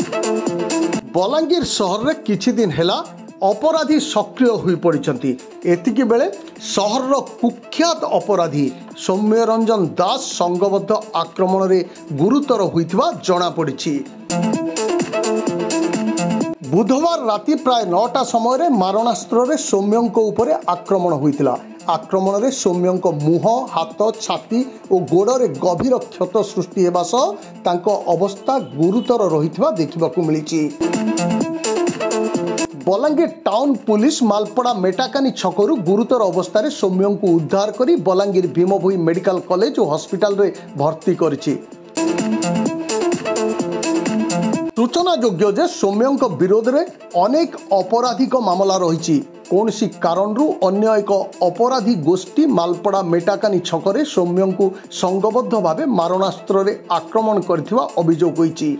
बलांगीर सहर में किछि दिन हेला अपराधी सक्रिय हो पड़ती। एतिकी बेले सहर कुख्यात अपराधी सौम्य रंजन दास संगबद्ध आक्रमण में गुरुतर होइथिबा जणा पड़िछि। बुधवार राति प्राय 9टा समय मारणास्त्र सौम्यों उपर आक्रमण होइतिला। आक्रमण में सौम्यों मुह हाथ छाती और गोड़े गभीर क्षत सृष्टि होगा सह तांको अवस्था गुरुतर रहिथिबा देखिबाकू मिलिछि। बलांगीर टाउन पुलिस मालपड़ा मेटाकानी छकरू गुरुतर अवस्था सौम्यों को उद्धार करी बलांगीर भीमभोई मेडिकल कॉलेज और हॉस्पिटल रे भर्ती करिछि। सूचना योग्य जे सौम्यों विरोध में अनेक आपराधिक मामला रही। कौन सी कारणरू अन्य एक अपराधी गोष्ठी मालपड़ा मेटाकानी छकरे सौम्यों को संगबद्ध भाव मारणास्त्र आक्रमण करथिबा अभियोग होइछि।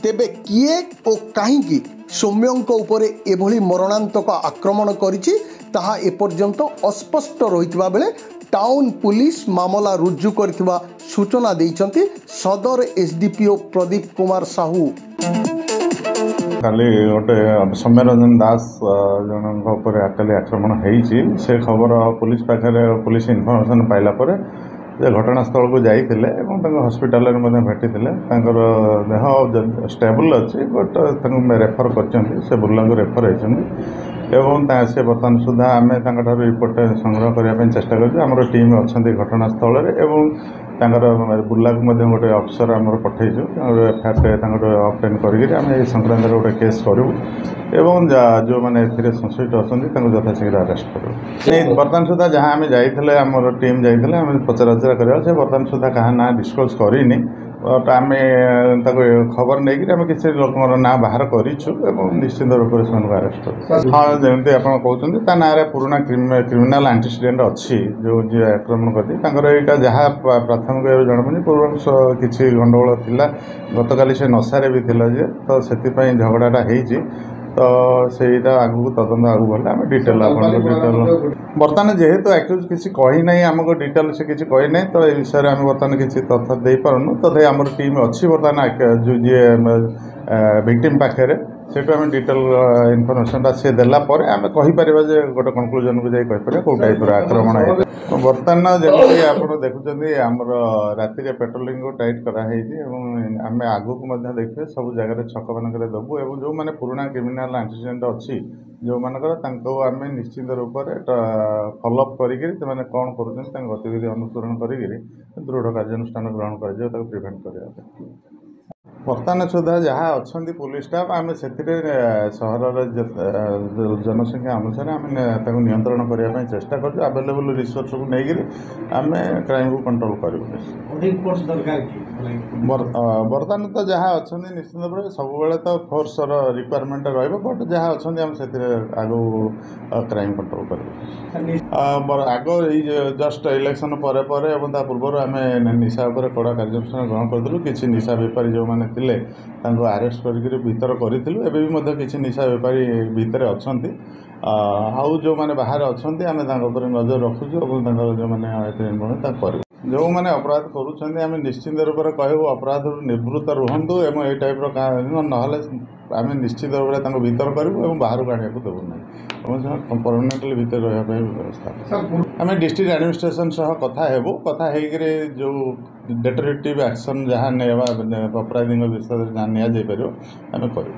तेबे किए और कहीं सौम्यों उपर एभली मरणांतक आक्रमण करिछि ताहा एपर्यंत अस्पष्ट रहितबा बेले टाउन पुलिस मामला रुजु करथिबा सूचना देइछन्ति सदर एसडीपीओ प्रदीप कुमार साहू। काली गोटे सौम्य रंजन दास जन काली आक्रमण होइछि से खबर पुलिस पाखे पुलिस इनफर्मेशन पाइला परे घटनास्थल को जाइए हस्पिटाल भेटी देह स्टेबल अच्छी बट रेफर कर बुर्ला रेफर होती से बर्तमान सुधा आम रिपोर्ट संग्रह करने चेष्टा कर टीम अच्छा घटनास्थल बुर्ला को गोटे अफिसर आम पठेचु एफआईआर अबटेन कर संक्रांत गोटे केस करूँ एवं जो मैंने संश्लिष्ट अच्छा यथाशीघ्र अरेस्ट करूँ। बर्तमान सुधा जहाँ आम जाइए आम टीम जाइए पचराउचरा कर बर्तमान सुधा क्या ना डिस्क्लोज करनी बट आम खबर नहीं कि किसी लोक ना बाहर करूँ निश्चित रूप से अरेस्ट कर। हाँ जमी आप कहते ना पुराना क्रिमिनाल एंटीसीडेंट अच्छी जो जी आक्रमण कर जहाँ प्राथमिक जन पूर्व किसी गंडगोल थिला गत काली से नशा भी थिला जे तो से झगड़ाटा हो तो सहीटा आगू तदंत आगू गले आम डिटेल डिटेल बर्तमान जेहेतु एक्यूज किसी कही ना आमको डिटेल से किसी कही ना तो ये विषय में आम बर्तमान किसी तथ्य दे पारूँ तथा आम टीम अच्छी बर्तमान जो जी विक्टिम पाखे से आम डिटेल इनफर्मेशन सी देलापर आम कहीपर गोटे कनक्लूजन को जापर कौ टाइप आक्रमण है। बर्तमान जमी आप देखुं आमर राति पेट्रोलिंग को टाइट कराई आम आगू को देखिए सब जगह छक मानक देवु और जो मैंने पुराना क्रिमिनाल एंटीसीडेंट अच्छी जो मानकर आम निश्चित रूप से फॉलोअप करें कौन कर गतिविधि अनुसरण कर दृढ़ कार्यानुष्ठान ग्रहण कर प्रिभेंट कर। बर्तमान सुधा जहाँ अच्छा पुलिस स्टाफ आम से सहर जनसंख्या अनुसार आम नियंत्रण करने चेष्टा कर अवेलेबल रिसोर्स को लेकिन आम क्राइम को कंट्रोल कर। बर्तमान तो जहाँ अच्छा निश्चित भाव सब तो फोर्स रिक्वायरमेंट रट जहाँ अच्छा आम से आगू क्राइम कंट्रोल कर। आग जस्ट इलेक्शन पर पूर्व आम निशा कड़ा कार्यानुष्ठान ग्रहण करूँ कि निशा बेपारी जो मैंने थे अरेस्ट कर भीतर करूँ किसी निशा बेपारी भितर अच्छा आउ जो मैंने बाहर अच्छा आम नजर रखुचु और जो मैंने कर जो मैंने अपराध करुँच निश्चित रूप से कहूँ अपराध निवृत्त रुहतु एवं ये टाइप ना आम निश्चित रूप से भीतर करूँ और बाहर को आने को देवु ना परमानेंटली भीतर रहा व्यवस्था आम डिस्ट्रिक्ट एडमिनिस्ट्रेशन सह कथा हेबु कथा होकर जो डेटरेटिव एक्शन जहाँ अपराधी विषय में जहाँ नि आम करूँ।